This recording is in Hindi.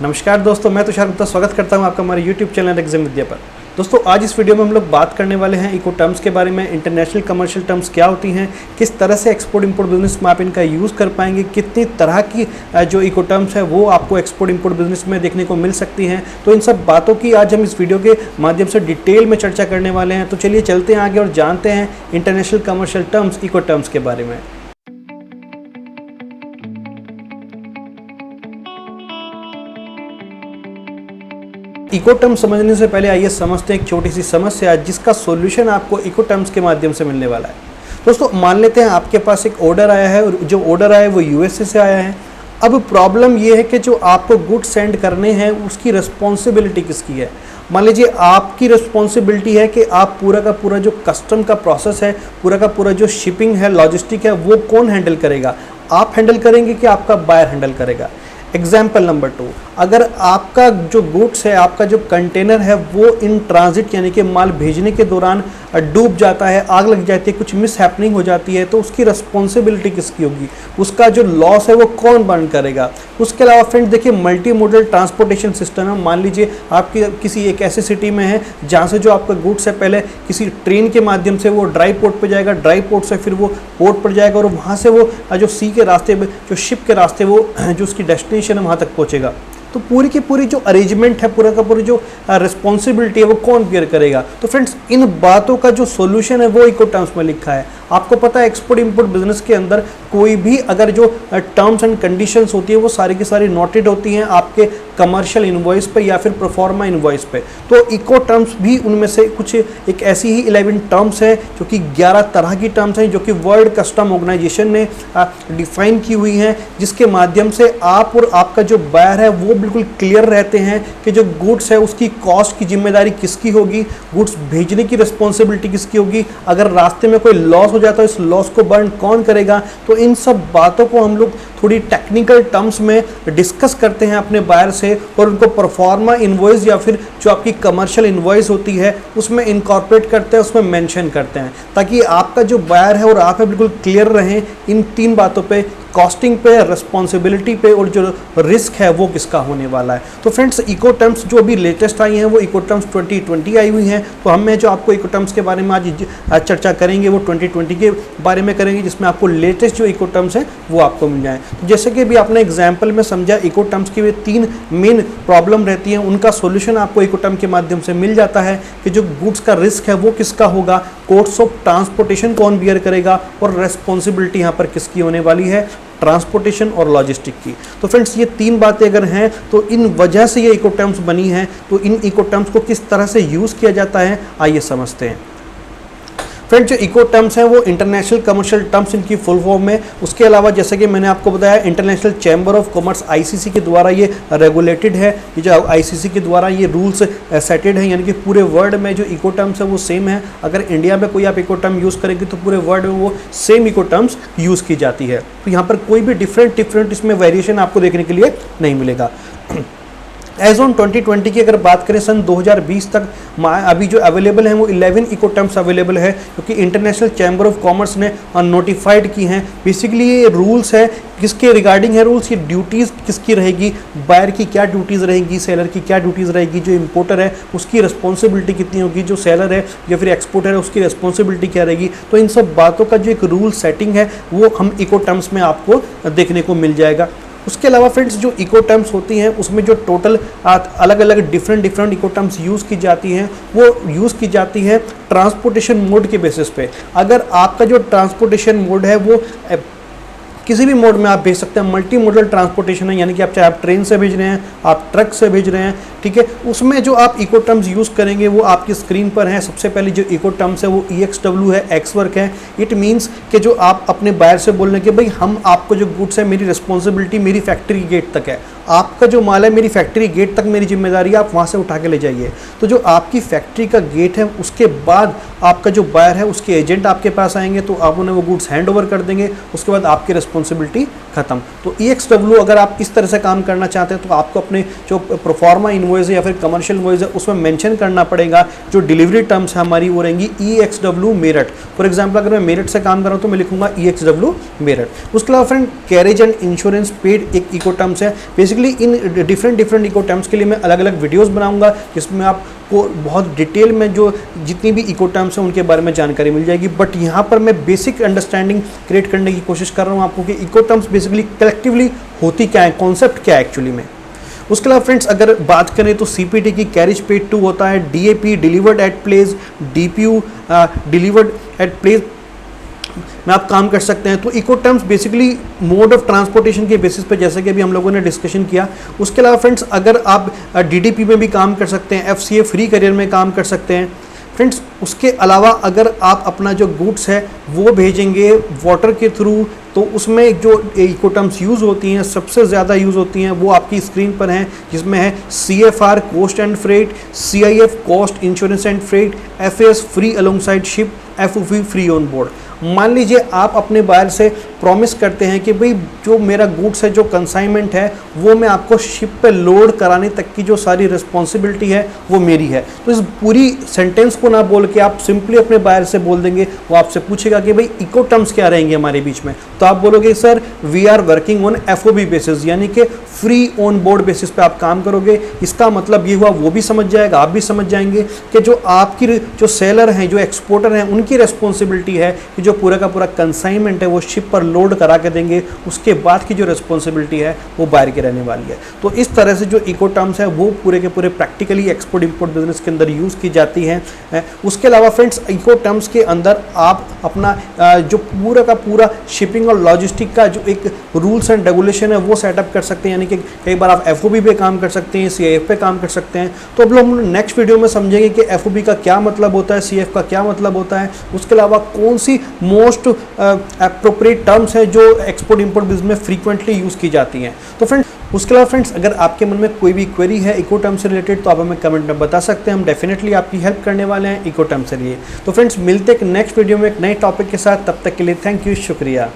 नमस्कार दोस्तों, मैं तुषार गुप्ता स्वागत करता हूं आपका हमारे YouTube चैनल एग्जाम विद्या पर। दोस्तों आज इस वीडियो में हम लोग बात करने वाले हैं इको टर्म्स के बारे में। इंटरनेशनल कमर्शियल टर्म्स क्या होती हैं, किस तरह से एक्सपोर्ट इंपोर्ट बिजनेस में आप इनका यूज़ कर पाएंगे, कितनी तरह की जो इको टर्म्स है वो आपको एक्सपोर्ट इंपोर्ट बिजनेस में देखने को मिल सकती हैं। तो इन सब बातों की आज हम इस वीडियो के माध्यम से डिटेल में चर्चा करने वाले हैं। तो चलिए चलते हैं आगे और जानते हैं international commercial terms, incoterms के बारे में। इको टर्म समझने से पहले आइए समझते हैं एक छोटी सी समस्या जिसका सॉल्यूशन आपको इको टर्म्स के माध्यम से मिलने वाला है। दोस्तों मान लेते हैं आपके पास एक ऑर्डर आया है और जो ऑर्डर आया है वो यूएसए से आया है। अब प्रॉब्लम ये है कि जो आपको गुड्स सेंड करने हैं उसकी रिस्पॉन्सिबिलिटी किसकी है। मान लीजिए आपकी रिस्पॉन्सिबिलिटी है कि आप पूरा का पूरा जो कस्टम का प्रोसेस है, पूरा का पूरा जो शिपिंग है, लॉजिस्टिक है, वो कौन हैंडल करेगा, आप हैंडल करेंगे कि आपका बायर हैंडल करेगा। एग्जाम्पल नंबर 2, अगर आपका जो गुड्स है, आपका जो कंटेनर है वो इन ट्रांजिट यानी कि माल भेजने के दौरान डूब जाता है, आग लग जाती है, कुछ मिस हैपनिंग हो जाती है, तो उसकी रिस्पॉन्सिबिलिटी किसकी होगी, उसका जो लॉस है वो कौन बर्न करेगा। उसके अलावा फ्रेंड्स देखिए मल्टी मोडल ट्रांसपोर्टेशन सिस्टम है। मान लीजिए आप किसी एक ऐसे सिटी में है जहाँ से जो आपका गुड्स है पहले किसी ट्रेन के माध्यम से वो ड्राई पोर्ट पर जाएगा, ड्राई पोर्ट से फिर वो पोर्ट पर जाएगा और वहाँ से वो जो सी के रास्ते, जो शिप के रास्ते वो जो उसकी डेस्टिनेशन है वहाँ तक पहुँचेगा। तो पूरी की पूरी जो अरेंजमेंट है, पूरा का पूरी जो रिस्पॉन्सिबिलिटी है वो कौन बियर करेगा। तो फ्रेंड्स इन बातों का जो सॉल्यूशन है वो इको टर्म्स में लिखा है। आपको पता है एक्सपोर्ट इंपोर्ट बिजनेस के अंदर कोई भी अगर जो टर्म्स एंड कंडीशंस होती है वो सारी की सारी नोटेड होती हैं आपके कमर्शियल इनवॉइस पे या फिर प्रोफॉर्मा इनवॉइस पे। तो इको टर्म्स भी उनमें से कुछ एक ऐसी ही 11 टर्म्स हैं जो कि 11 तरह की टर्म्स हैं जो कि वर्ल्ड कस्टम ऑर्गेनाइजेशन ने डिफाइन की हुई हैं, जिसके माध्यम से आप और आपका जो बायर है वो बिल्कुल क्लियर रहते हैं कि जो गुड्स है उसकी कॉस्ट की जिम्मेदारी किसकी होगी, गुड्स भेजने की रिस्पॉन्सिबिलिटी किसकी होगी, अगर रास्ते में कोई लॉस हो जाता है इस लॉस को बर्न कौन करेगा। तो इन सब बातों को हम लोग थोड़ी टेक्निकल टर्म्स में डिस्कस करते हैं अपने बायर से और उनको परफॉर्मा इनवॉइस या फिर जो आपकी कमर्शियल इनवॉइस होती है उसमें इनकॉर्पोरेट करते हैं, उसमें मेंशन करते हैं, ताकि आपका जो बायर है और आप बिल्कुल क्लियर रहें इन 3 बातों पे, कॉस्टिंग पे, रिस्पॉन्सिबिलिटी पे और जो रिस्क है वो किसका होने वाला है। तो फ्रेंड्स इको टर्म्स जो अभी लेटेस्ट आई हैं वो इको टर्म्स 2020 आई हुई हैं। तो हम जो आपको इको टर्म्स के बारे में आज चर्चा करेंगे वो 2020 के बारे में करेंगे, जिसमें आपको लेटेस्ट जो इको टर्म्स हैं वो आपको मिल जाए। तो जैसे कि अभी आपने एग्जाम्पल में समझा, इको टर्म्स की 3 मेन प्रॉब्लम रहती हैं, उनका सोल्यूशन आपको इको टर्म के माध्यम से मिल जाता है कि जो गुड्स का रिस्क है वो किसका होगा, कॉस्ट ऑफ ट्रांसपोर्टेशन कौन बियर करेगा और रेस्पॉन्सिबिलिटी यहाँ पर किसकी होने वाली है, ट्रांसपोर्टेशन और लॉजिस्टिक की। तो फ्रेंड्स ये 3 बातें अगर हैं तो इन वजह से ये इको टर्म्स बनी हैं। तो इन इको टर्म्स को किस तरह से यूज़ किया जाता है आइए समझते हैं। फ्रेंड्स जो इको टर्म्स हैं वो इंटरनेशनल कमर्शियल टर्म्स इनकी फुल फॉर्म है। उसके अलावा जैसे कि मैंने आपको बताया international chamber of commerce ICC के द्वारा ये रेगुलेटेड है। ये जो आईसीसी के द्वारा ये रूल्स सेटेड है, यानी कि पूरे वर्ल्ड में जो इको टर्म्स है वो सेम है। अगर इंडिया में कोई आप इको टर्म यूज़ करेंगे तो पूरे वर्ल्ड में वो सेम इको टर्म्स यूज़ की जाती है। तो यहाँ पर कोई भी डिफरेंट इसमें वेरिएशन आपको देखने के लिए नहीं मिलेगा। एज ऑन 2020 की अगर बात करें सन 2020 तक अभी जो अवेलेबल हैं वो 11 इको टर्म्स अवेलेबल है, क्योंकि इंटरनेशनल चैम्बर ऑफ कॉमर्स ने नोटिफाइड की हैं। बेसिकली ये रूल्स है किसके रिगार्डिंग है रूल्स, ये ड्यूटीज़ किसकी रहेगी, बायर की क्या ड्यूटीज़ रहेगी, सेलर की क्या ड्यूटीज़ रहेगी, जो इंपोर्टर है उसकी रिस्पॉन्सिबिलिटी कितनी होगी, जो सेलर है या फिर एक्सपोर्टर है उसकी रिस्पॉन्सिबिलिटी क्या रहेगी। तो इन सब बातों का जो एक रूल सेटिंग है वो हम इको टर्म्स में आपको देखने को मिल जाएगा। उसके अलावा फ्रेंड्स जो इको टर्म्स होती हैं उसमें जो टोटल अलग अलग डिफरेंट इको टर्म्स यूज़ की जाती हैं वो यूज़ की जाती है ट्रांसपोर्टेशन मोड के बेसिस पे। अगर आपका जो ट्रांसपोर्टेशन मोड है वो किसी भी मोड में आप भेज सकते हैं, मल्टी मोडल ट्रांसपोर्टेशन है, यानी कि आप चाहे आप ट्रेन से भेज रहे हैं, आप ट्रक से भेज रहे हैं, ठीक है, उसमें जो आप इको टर्म्स यूज़ करेंगे वो आपकी स्क्रीन पर है। सबसे पहले जो इको टर्म्स है वो EXW है, एक्स वर्क है। इट मीन्स कि जो आप अपने बायर से बोल रहे हैं कि भाई हम आपको जो गुड्स है मेरी रिस्पॉन्सिबिलिटी मेरी फैक्ट्री गेट तक है, आपका जो माल है मेरी फैक्ट्री गेट तक मेरी जिम्मेदारी है, आप वहाँ से उठा के ले जाइए। तो जो आपकी फैक्ट्री का गेट है उसके बाद आपका जो बायर है उसके एजेंट आपके पास आएंगे, तो आप उन्हें वो गुड्स हैंड ओवर कर देंगे, उसके बाद आपकी रिस्पॉन्सिबिलिटी खत्म। तो EXW अगर आप इस तरह से काम करना चाहते हैं तो आपको अपने जो प्रोफॉर्मा इनवॉइस है या फिर कमर्शियल इनवॉइस है उसमें मेंशन करना पड़ेगा। जो डिलीवरी टर्म्स है हमारी वो रहेंगी EXW मेरठ। फॉर एग्जांपल अगर मैं मेरठ से काम कर रहा हूँ तो मैं लिखूंगा EXW मेरठ। उसके अलावा freight carriage and insurance paid एक इको टर्म्स है। Basically basically in different incoterms के लिए मैं अलग अलग वीडियोस बनाऊंगा, जिसमें आपको बहुत डिटेल में जो जितनी भी इको टर्म्स हैं उनके बारे में जानकारी मिल जाएगी। बट यहाँ पर मैं बेसिक अंडरस्टैंडिंग क्रिएट करने की कोशिश कर रहा हूँ आपको कि इको टर्म्स बेसिकली कलेक्टिवली होती क्या है, कॉन्सेप्ट क्या है एक्चुअली में। उसके अलावा फ्रेंड्स अगर बात करें तो सीपीटी की कैरिज पेड टू होता है, DAP delivered at place, DPU delivered at place में आप काम कर सकते हैं। तो incoterms basically mode of transportation के बेसिस पे, जैसे कि अभी हम लोगों ने डिस्कशन किया। उसके अलावा फ्रेंड्स अगर आप डीडीपी में भी काम कर सकते हैं, एफसीए फ्री करियर में काम कर सकते हैं फ्रेंड्स। उसके अलावा अगर आप अपना जो गुड्स है वो भेजेंगे वाटर के थ्रू, तो उसमें जो इको टर्म्स यूज़ होती हैं, सबसे ज़्यादा यूज़ होती हैं वो आपकी स्क्रीन पर हैं, जिसमें है CFR cost and freight, CIF cost insurance and freight, FAS free alongside ship, FOV free on board. मान लीजिए आप अपने बायर से प्रॉमिस करते हैं कि भाई जो मेरा गुड्स है, जो कंसाइनमेंट है, वो मैं आपको शिप पे लोड कराने तक की जो सारी रिस्पॉन्सिबिलिटी है वो मेरी है। तो इस पूरी सेंटेंस को ना बोल के आप सिंपली अपने बायर से बोल देंगे। वो आपसे पूछेगा कि भाई इको टर्म्स क्या रहेंगे हमारे बीच में, तो आप बोलोगे sir we are working on FOB basis, यानी कि फ्री ऑन बोर्ड बेसिस पे आप काम करोगे। इसका मतलब ये हुआ वो भी समझ जाएगा, आप भी समझ जाएंगे कि जो आपकी जो सेलर हैं, जो एक्सपोर्टर हैं, उनकी रिस्पॉन्सिबिलिटी है कि जो पूरा का पूरा कंसाइनमेंट है वो शिप पर लोड करा के देंगे। उसके बाद की जो रिस्पॉन्सिबिलिटी है वो बायर की रहने वाली है। तो इस तरह से जो इको टर्म्स है वो पूरे के पूरे प्रैक्टिकली एक्सपोर्ट इंपोर्ट बिजनेस के अंदर यूज़ की जाती हैं। उसके अलावा फ्रेंड्स इको टर्म्स के अंदर आप अपना जो पूरा का पूरा शिपिंग और लॉजिस्टिक का जो एक रूल्स एंड रेगुलेशन है वो सेटअप कर सकते हैं, यानी कि कई बार आप FOB पे काम कर सकते हैं, CIF पे काम कर सकते हैं। तो अब हम नेक्स्ट वीडियो में समझेंगे कि FOB का क्या मतलब होता है, CIF का क्या मतलब होता है। उसके अलावा कौन सी मोस्ट एप्रोप्रिएट टर्म्स हैं जो एक्सपोर्ट इंपोर्ट बिजनेस में फ्रीक्वेंटली यूज़ की जाती हैं। तो फ्रेंड्स उसके अलावा फ्रेंड्स अगर आपके मन में कोई भी क्वेरी है इको टर्म से रिलेटेड तो आप हमें कमेंट में बता सकते हैं। हम डेफिनेटली आपकी हेल्प करने वाले हैं इको टर्म से लिए। तो फ्रेंड्स मिलते हैं नेक्स्ट वीडियो में एक नए टॉपिक के साथ, तब तक के लिए थैंक यू, शुक्रिया।